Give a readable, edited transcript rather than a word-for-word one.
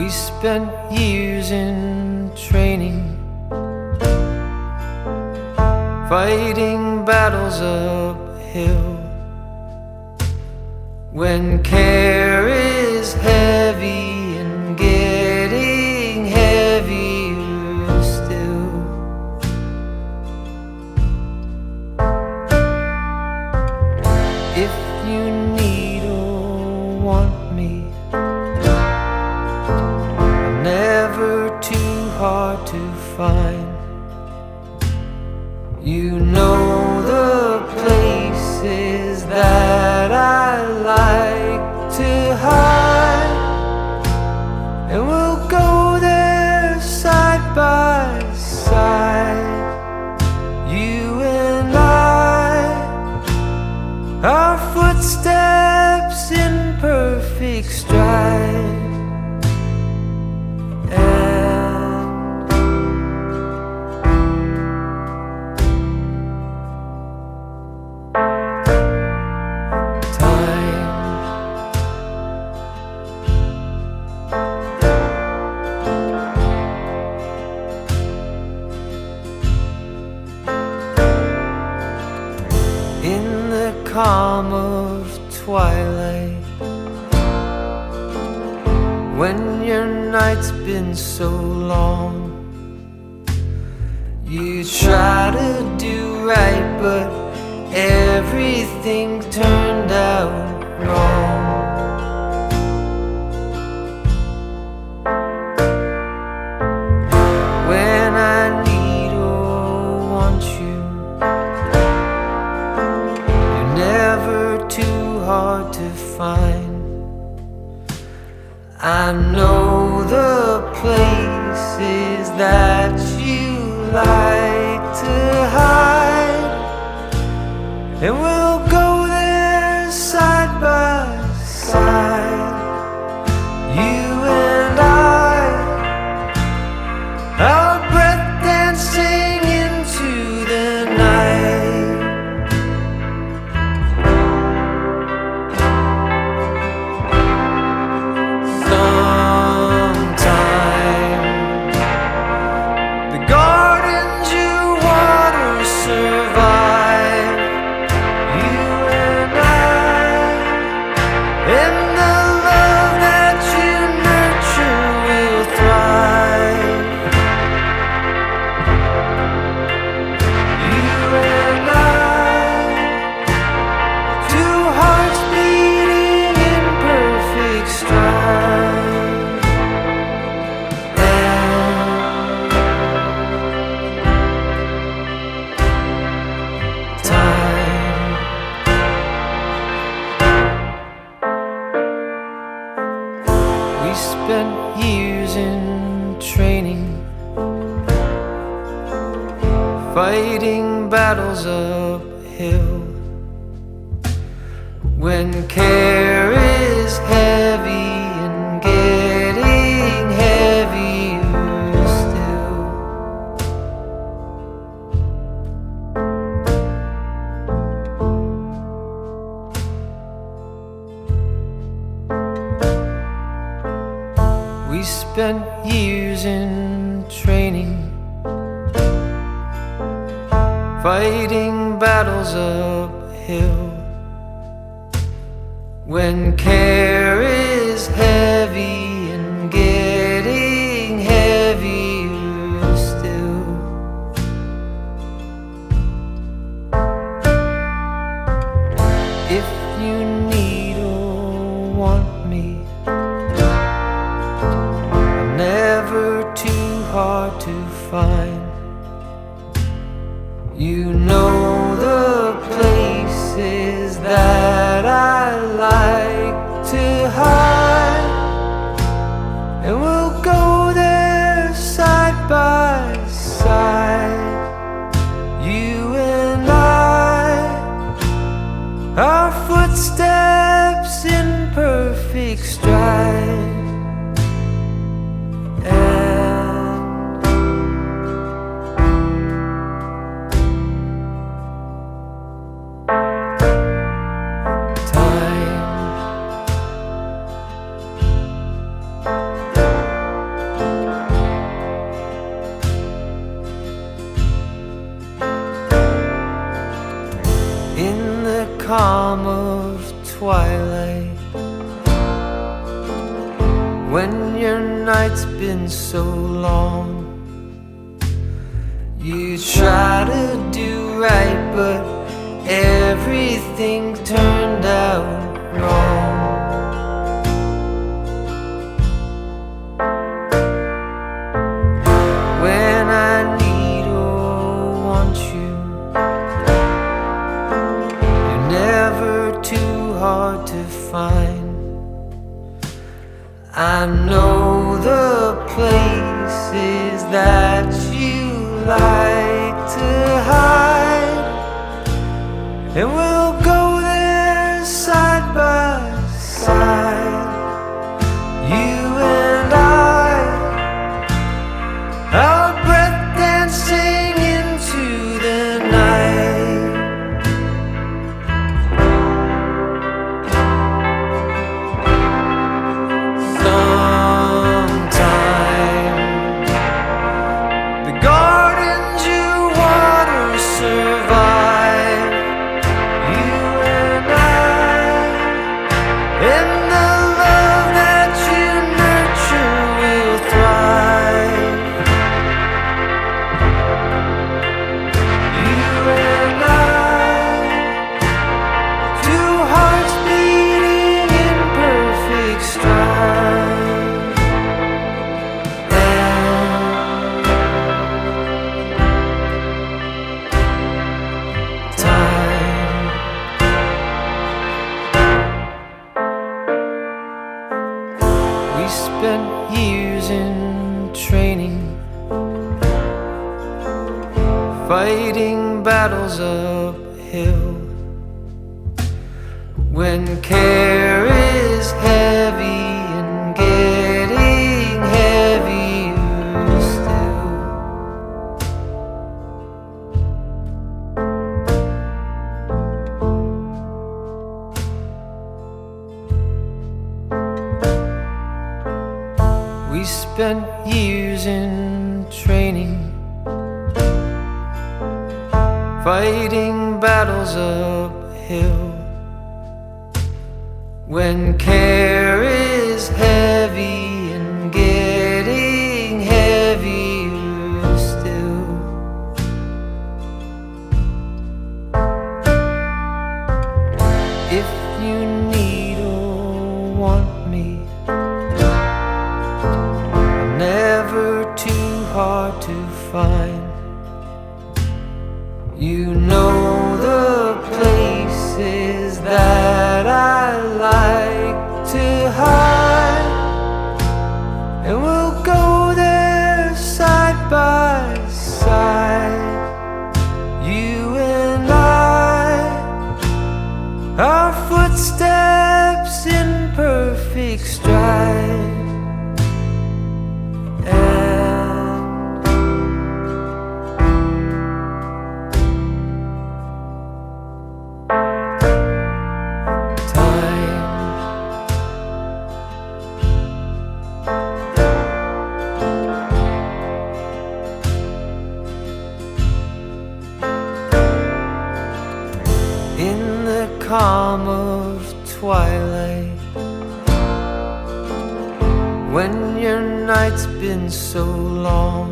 We spent years in training, fighting battles uphill. When care is heavy and getting heavier still. If you need or want me, I'm never too hard to find. You know the places that I like to hide, and we'll go there side by side. You and I, our footsteps in perfect stride. In the calm of twilight, when your night's been so long, you try to do right, but everything turned out wrong. When I need or want you, never too hard to find. I know the places that you like to hide, and we'll go there side by side. You and I, our breath dancing into the night. We spent years in training, fighting battles uphill. When care is heavy and getting heavier still. We spent years in training, fighting battles uphill. When care is heavy and getting heavier still. If you need or want me, never too hard to find. You know the places that I like to hide, when your night's been so long. You try to do right, but everything turned out wrong. When I need or want you, you're never too hard to find. I know the places that you like to hide, and we'll go there side by side, you and I, our breath dancing into the night. Sometime the gardens you water survive, you and I, and the love that you nurture will thrive. You and I, two hearts beating in perfect stride. We spent years in training, fighting battles uphill. When care is heavy and getting heavier still, we spent years in training, fighting battles uphill. When care is heavy and getting heavier still, if you need or want me, never too hard to find. You know the places that I like to hide, and we'll go there side by side, you and I, our footsteps in perfect stride. In the calm of twilight, when your night's been so long,